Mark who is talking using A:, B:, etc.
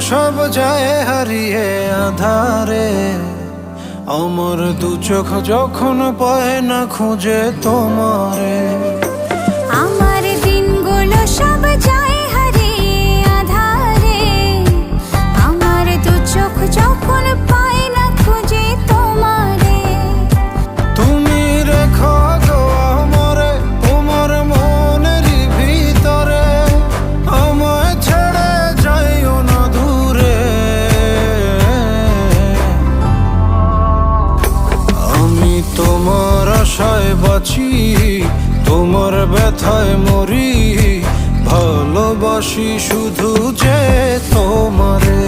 A: সব যায় হারিয়ে আধারে, আমার দু চোখ যখন পায় না খুঁজে তোমারে।
B: আমার দিনগুলো সব যায় হারিয়ে আধারে, আমার দু চোখ যখন পায় না খুঁজে তোমারে।
A: তুমি রেখো গো আমরে তোমার মনের ভিতরে, আমায় ছেড়ে যাইও না দূরে। আমি তোমার আশায় বাঁচি, তোমার ব্যথায় মরি, ভালোবাসি শুধু যে তোমারে।